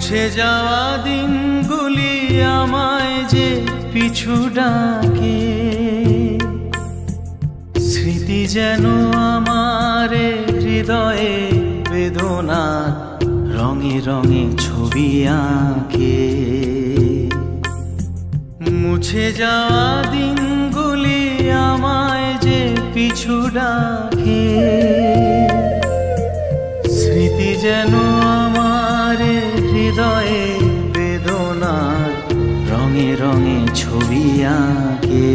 মুছে যাওয়া দিনগুলি আমায় যে পিছু ডাকে, স্মৃতি যেন আমার হৃদয়ে বেদনার রঙে রঙে ছবি আঁকে। মুছে যাওয়া দিনগুলি আমায় যে পিছু ডাকে, স্মৃতি যেন আমার হৃদয়ে বেদনার রঙে রঙে ছবি আঁকে।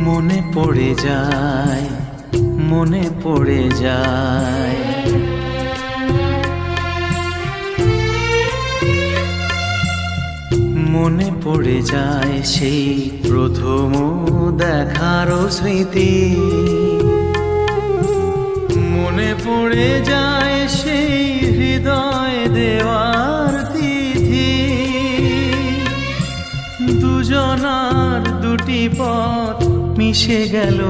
মনে পড়ে যায়, মনে পড়ে যায়, মনে পড়ে যায় সেই প্রথম দেখার স্মৃতি। মনে পড়ে যায় সেই হৃদয় দেওয়ার তিথি। দুজনার দুটি পথ মিশে গেল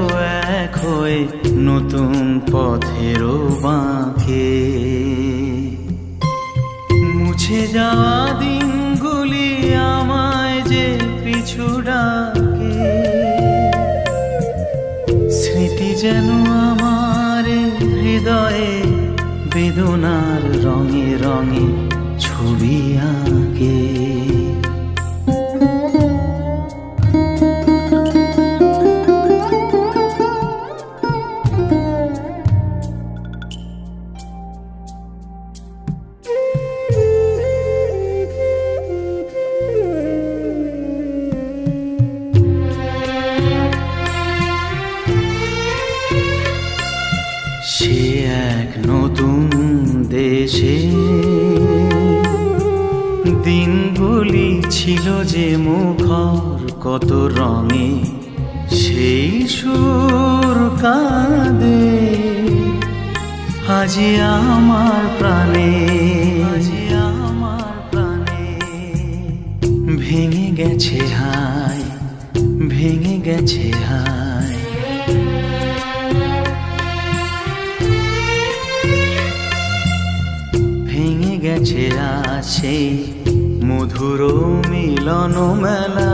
এক হয়ে নতুন পথেরও বাঁকে। মুছে যাওয়া দিনগুলি আমায় যে পিছু ডাকে, স্মৃতি যেন আমার হৃদয়ে বেদনার রঙে রঙে ছবি আঁকে। সে এক নতুন দেশে দিনগুলি ছিল যে মুখর কত রঙে, সেই সুর কাঁদে আজি আমার প্রাণে, আজি আমার প্রাণে। ভেঙে গেছে হায়, ভেঙে গেছে হায়, ভেঙে গেছে আছে মধুর মিলন মেলা।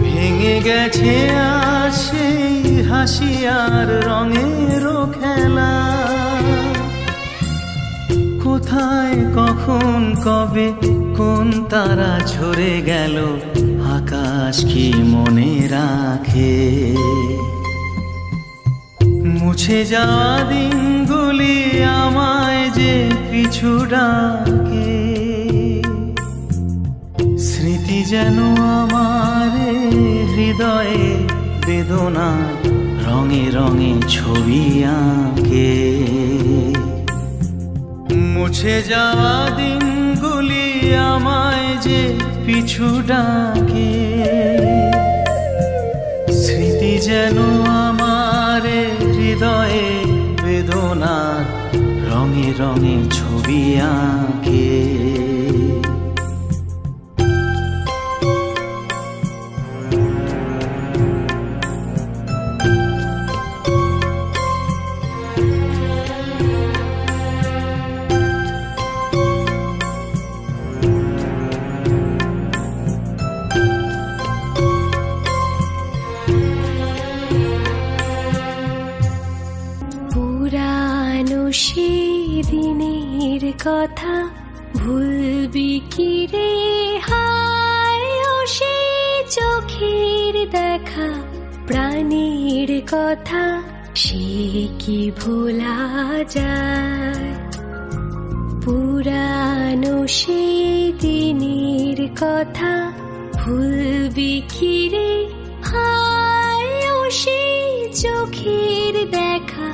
ভেঙে গেছে আছে হাসি আর রঙের খেলা। কোথায় কখন কবে কোন তারা ঝরে গেল, আকাশ কি মনে রাখে। মুছে যাওয়া দিনগুলি আমায় যে পিছু ডাকে, স্মৃতি যেন আমার হৃদয়ে বেদনা রঙে রঙে ছবি আঁকে। মুছে যাওয়া দিনগুলি আমায় যে পিছু ডাকে, স্মৃতি যেন আমার হৃদয়ে বেদনার রঙে রঙে ছবি আঁকে। সেদিনের কথা ভুলবি কি রে হায়, ও সে চোখের দেখা প্রাণীর কথা সে কি ভোলা যায়। পুরানো সেদিনের কথা ভুলবি কি রে হায়, ও সে চোখের দেখা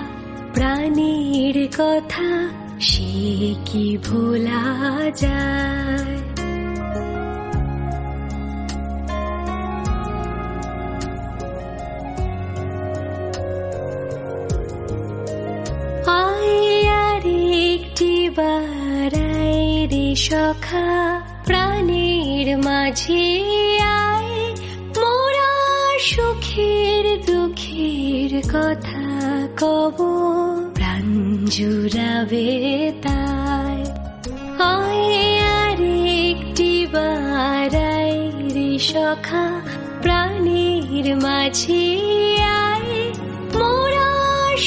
প্রাণীর কথা সে সে কি ভোলা যায়? বারাই রে সখা প্রাণের মাঝে আয়, মোরা সুখের দুঃখের কথা কব, প্রাণ জুড়াবে তাই। আয় আরেকটি বারাই রে সখা প্রাণের মাঝে আয়, মোরা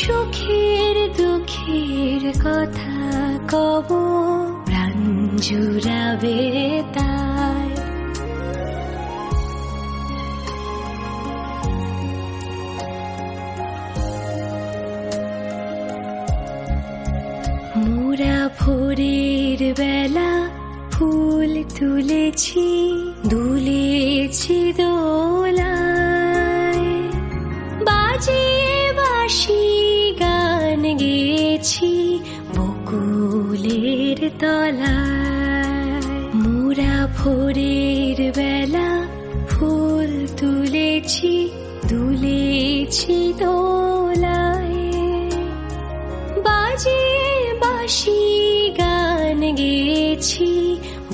সুখের দুঃখের কথা কব, প্রাণ জুড়াবে তাই। মোরা ভোরের বেলা ফুল তুলেছি, দুলেছি দোলায়, বাজিয়ে বাঁশি গান গেয়েছি বকুলের তলায়। মোরা ভোরের বেলা ফুল তুলেছি, দুলেছি দোলায়, বাজিয়ে বাঁশি গান গেয়েছি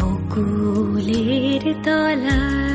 বকুলের তলায়।